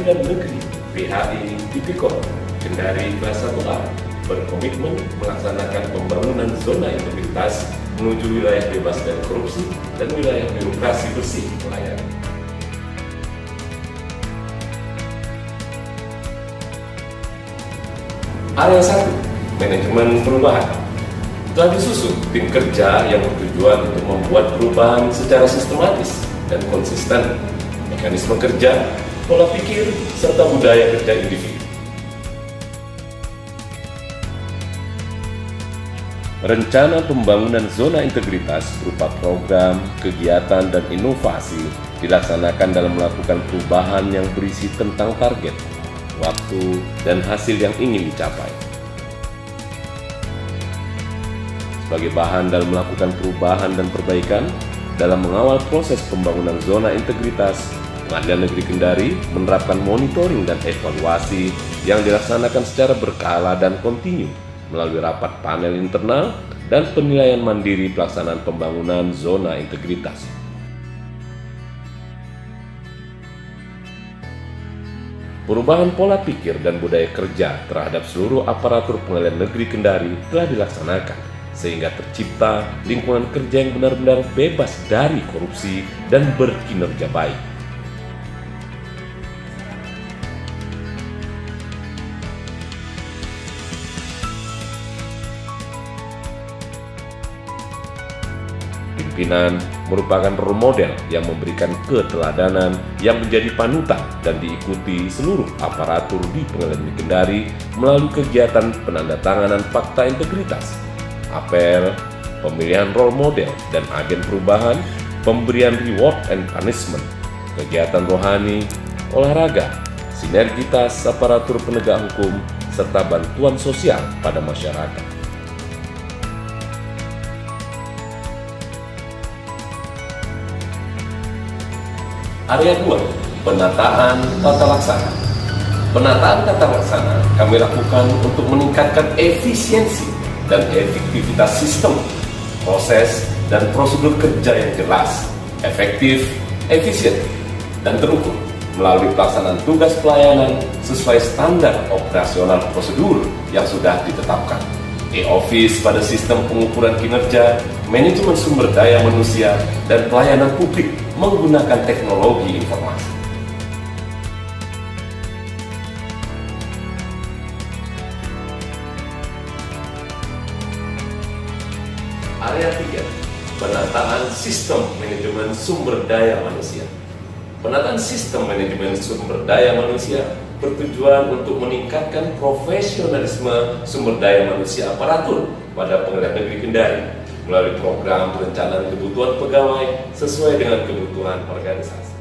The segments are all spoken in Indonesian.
Pengadilan Negeri PHI Tipikor Kendari kelas 1A berkomitmen melaksanakan pembangunan zona integritas menuju wilayah bebas dari korupsi dan wilayah birokrasi bersih melayani. Area 1, manajemen perubahan. Telah disusun tim kerja yang bertujuan untuk membuat perubahan secara sistematis dan konsisten, mekanisme kerja, pola pikir, serta budaya kerja individu. Rencana pembangunan zona integritas berupa program, kegiatan, dan inovasi dilaksanakan dalam melakukan perubahan yang berisi tentang target, waktu, dan hasil yang ingin dicapai. Sebagai bahan dalam melakukan perubahan dan perbaikan, dalam mengawal proses pembangunan zona integritas, Pengadilan Negeri Kendari menerapkan monitoring dan evaluasi yang dilaksanakan secara berkala dan kontinu melalui rapat panel internal dan penilaian mandiri pelaksanaan pembangunan zona integritas. Perubahan pola pikir dan budaya kerja terhadap seluruh aparatur Pengadilan Negeri Kendari telah dilaksanakan, sehingga tercipta lingkungan kerja yang benar-benar bebas dari korupsi dan berkinerja baik. Pimpinan merupakan role model yang memberikan keteladanan yang menjadi panutan dan diikuti seluruh aparatur di Pengadilan Negeri Kendari melalui kegiatan penandatanganan fakta integritas, apel, pemilihan role model dan agen perubahan, pemberian reward and punishment, kegiatan rohani, olahraga, sinergitas aparatur penegak hukum, serta bantuan sosial pada masyarakat. Area 2, penataan tata laksana. Penataan tata laksana kami lakukan untuk meningkatkan efisiensi dan efektivitas sistem, proses, dan prosedur kerja yang jelas, efektif, efisien, dan terukur melalui pelaksanaan tugas pelayanan sesuai standar operasional prosedur yang sudah ditetapkan. E-Office pada sistem pengukuran kinerja, manajemen sumber daya manusia, dan pelayanan publik menggunakan teknologi informasi. Area 3, penataan sistem manajemen sumber daya manusia. Penataan sistem manajemen sumber daya manusia bertujuan untuk meningkatkan profesionalisme sumber daya manusia aparatur pada Pengadilan Negeri Kendari melalui program perencanaan kebutuhan pegawai sesuai dengan kebutuhan organisasi.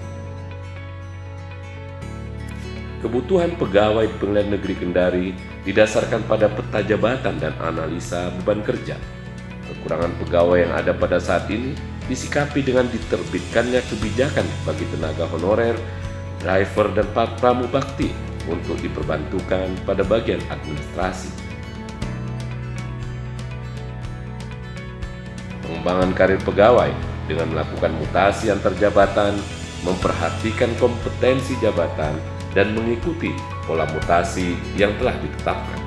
Kebutuhan pegawai di Pengadilan Negeri Kendari didasarkan pada peta jabatan dan analisa beban kerja. Kekurangan pegawai yang ada pada saat ini disikapi dengan diterbitkannya kebijakan bagi tenaga honorer, driver, dan pramubakti untuk diperbantukan pada bagian administrasi. Pengembangan karir pegawai dengan melakukan mutasi antar jabatan, memperhatikan kompetensi jabatan, dan mengikuti pola mutasi yang telah ditetapkan.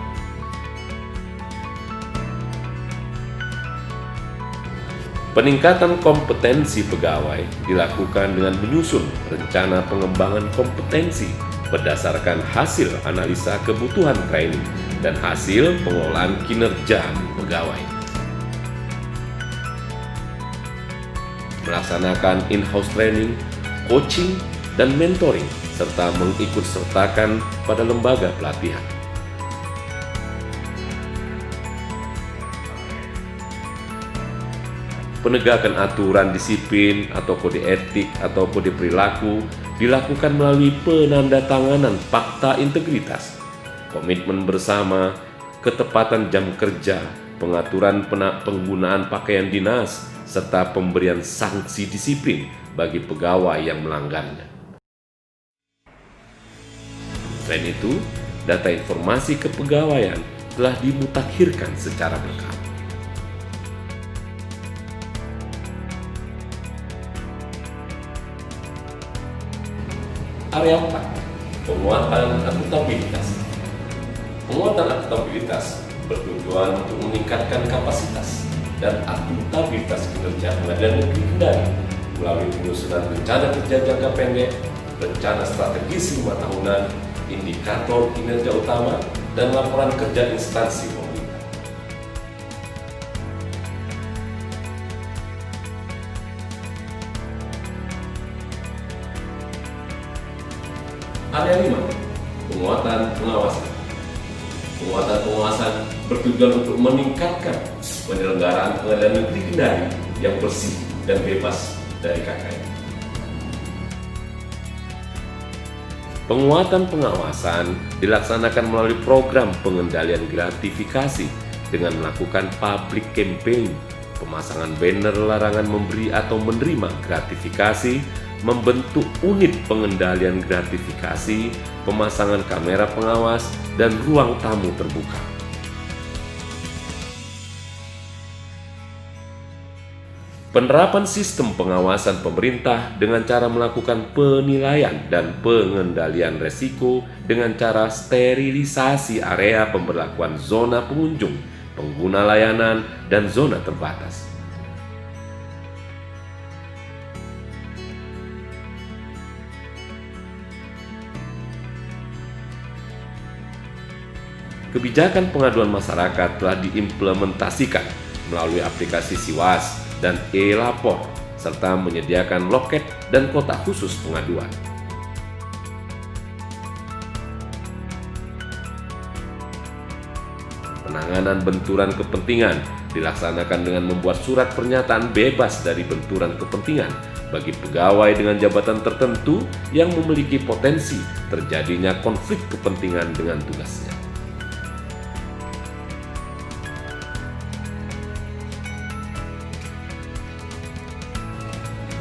Peningkatan kompetensi pegawai dilakukan dengan menyusun rencana pengembangan kompetensi berdasarkan hasil analisa kebutuhan training dan hasil pengelolaan kinerja pegawai. Melaksanakan in-house training, coaching, dan mentoring, serta mengikutsertakan pada lembaga pelatihan. Penegakan aturan disiplin atau kode etik atau kode perilaku dilakukan melalui penandatanganan fakta integritas, komitmen bersama, ketepatan jam kerja, pengaturan penggunaan pakaian dinas, serta pemberian sanksi disiplin bagi pegawai yang melanggarnya. Selain itu, data informasi kepegawaian telah dimutakhirkan secara berkala. Area 4, Penguatan akuntabilitas. Penguatan akuntabilitas bertujuan untuk meningkatkan kapasitas dan akuntabilitas kinerja Pengadilan Negeri Kendari melalui penyusunan rencana kerja jangka pendek, rencana strategis 5 tahunan, indikator kinerja utama, dan laporan kerja instansi pemerintah. Area 5. Penguatan pengawasan. Penguatan pengawasan bertujuan untuk meningkatkan penyelenggaraan Pengadilan Negeri Kendari yang bersih dan bebas dari KKN. Penguatan pengawasan dilaksanakan melalui program pengendalian gratifikasi dengan melakukan public campaign, pemasangan banner larangan memberi atau menerima gratifikasi, membentuk unit pengendalian gratifikasi, pemasangan kamera pengawas, dan ruang tamu terbuka. Penerapan sistem pengawasan pemerintah dengan cara melakukan penilaian dan pengendalian resiko dengan cara sterilisasi area pemberlakuan zona pengunjung, pengguna layanan, dan zona terbatas. Kebijakan pengaduan masyarakat telah diimplementasikan melalui aplikasi Siwas dan e-Lapor, serta menyediakan loket dan kotak khusus pengaduan. Penanganan benturan kepentingan dilaksanakan dengan membuat surat pernyataan bebas dari benturan kepentingan bagi pegawai dengan jabatan tertentu yang memiliki potensi terjadinya konflik kepentingan dengan tugasnya.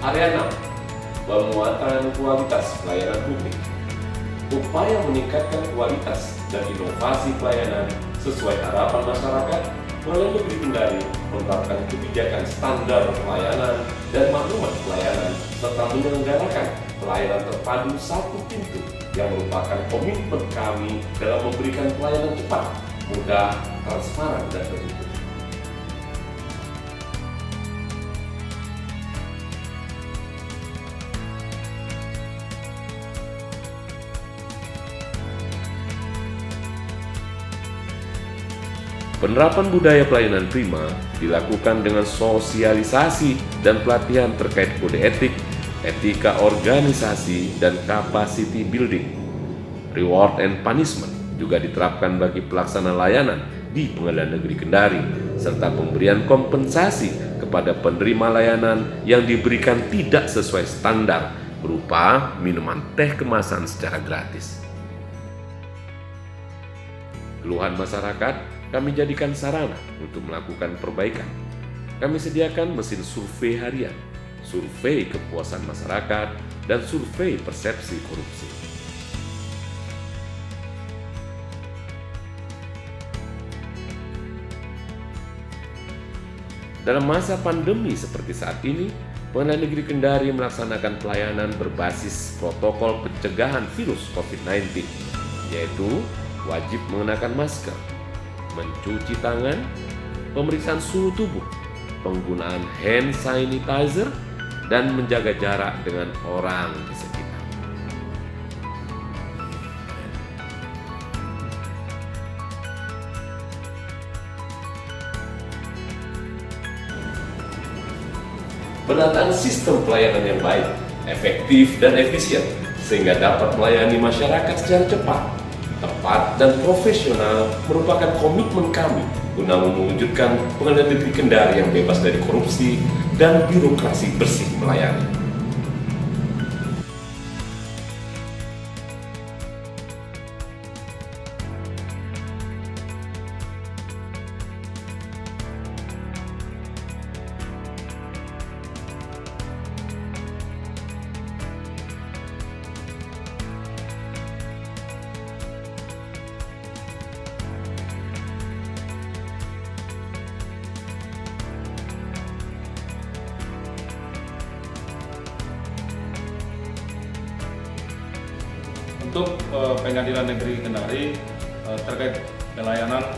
Area 6. Penguatan kualitas pelayanan publik. Upaya meningkatkan kualitas dan inovasi pelayanan sesuai harapan masyarakat, Pengadilan Negeri Kendari menetapkan kebijakan standar pelayanan dan maklumat pelayanan serta menyelenggarakan pelayanan terpadu satu pintu yang merupakan komitmen kami dalam memberikan pelayanan cepat, mudah, transparan, dan tertutup. Penerapan budaya pelayanan prima dilakukan dengan sosialisasi dan pelatihan terkait kode etik, etika organisasi, dan capacity building. Reward and punishment juga diterapkan bagi pelaksana layanan di Pengadilan Negeri Kendari, serta pemberian kompensasi kepada penerima layanan yang diberikan tidak sesuai standar berupa minuman teh kemasan secara gratis. Keluhan masyarakat kami jadikan sarana untuk melakukan perbaikan. Kami sediakan mesin survei harian, survei kepuasan masyarakat, dan survei persepsi korupsi. Dalam masa pandemi seperti saat ini, Pengadilan Negeri Kendari melaksanakan pelayanan berbasis protokol pencegahan virus COVID-19, yaitu wajib mengenakan masker, mencuci tangan, pemeriksaan suhu tubuh, penggunaan hand sanitizer, dan menjaga jarak dengan orang di sekitar. Penataan sistem pelayanan yang baik, efektif, dan efisien sehingga dapat melayani masyarakat secara cepat, tepat, dan profesional merupakan komitmen kami guna mewujudkan Pengadilan Negeri Kendari yang bebas dari korupsi dan birokrasi bersih melayani. Untuk Pengadilan Negeri Kendari terkait pelayanan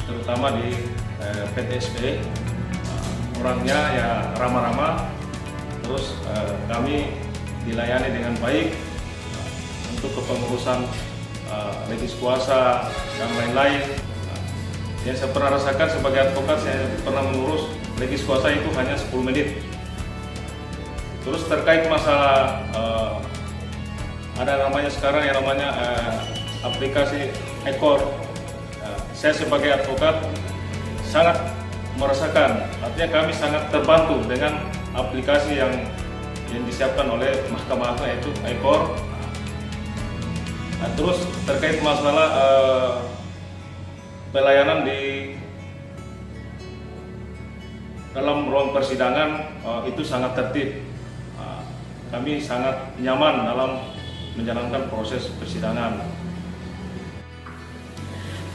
terutama di PTSP, orangnya ya ramah-ramah, terus kami dilayani dengan baik untuk kepengurusan legis kuasa dan lain-lain. Yang saya pernah rasakan sebagai advokat, saya pernah mengurus legis kuasa itu hanya 10 menit. Terus terkait masalah ada namanya sekarang yang namanya aplikasi Ekor. Saya sebagai advokat sangat merasakan, artinya kami sangat terbantu dengan aplikasi yang disiapkan oleh Mahkamah Agung, yaitu Ekor. Nah, terus terkait masalah pelayanan di dalam ruang persidangan itu sangat tertib. Kami sangat nyaman dalam menjalankan proses persidangan.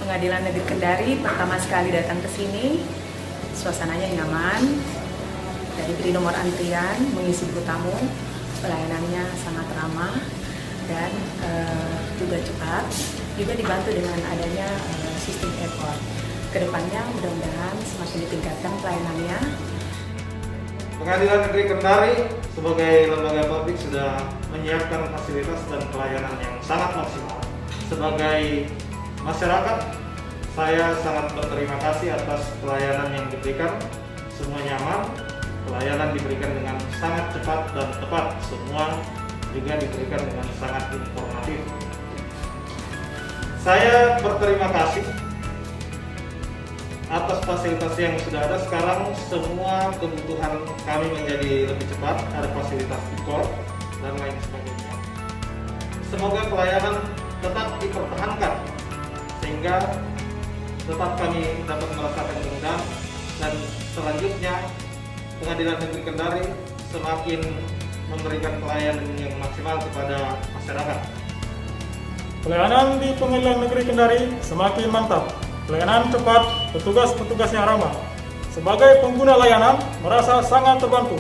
Pengadilan Negeri Kendari pertama sekali datang ke sini, suasananya nyaman. Dari beri nomor antrian, mengisi buku tamu, pelayanannya sangat ramah dan juga cepat. Juga dibantu dengan adanya sistem Ekor. Kedepannya mudah-mudahan semakin ditingkatkan pelayanannya. Pengadilan Negeri Kendari sebagai lembaga publik sudah menyiapkan fasilitas dan pelayanan yang sangat maksimal. Sebagai masyarakat, saya sangat berterima kasih atas pelayanan yang diberikan. Semua nyaman, pelayanan diberikan dengan sangat cepat dan tepat. Semua juga diberikan dengan sangat informatif. Saya berterima kasih atas fasilitas yang sudah ada. Sekarang semua kebutuhan kami menjadi lebih cepat, ada fasilitas e-court dan lain sebagainya. Semoga pelayanan tetap dipertahankan sehingga tetap kami dapat merasakan kemudahan, dan selanjutnya Pengadilan Negeri Kendari semakin memberikan pelayanan yang maksimal kepada masyarakat. Pelayanan di Pengadilan Negeri Kendari semakin mantap. Pelayanan cepat, petugas-petugas yang ramah. Sebagai pengguna layanan, merasa sangat terbantu.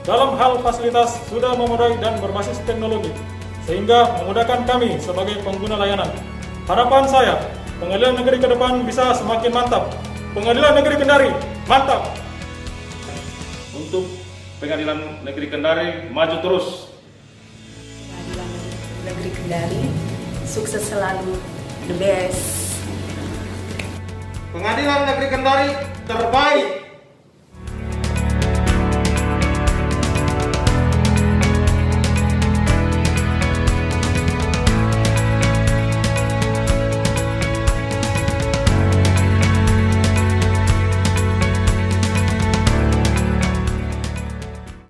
Dalam hal fasilitas sudah memadai dan berbasis teknologi, sehingga memudahkan kami sebagai pengguna layanan. Harapan saya, Pengadilan Negeri ke depan bisa semakin mantap. Pengadilan Negeri Kendari, mantap! Untuk Pengadilan Negeri Kendari, maju terus. Pengadilan Negeri Kendari, sukses selalu, the best. Pengadilan Negeri Kendari terbaik.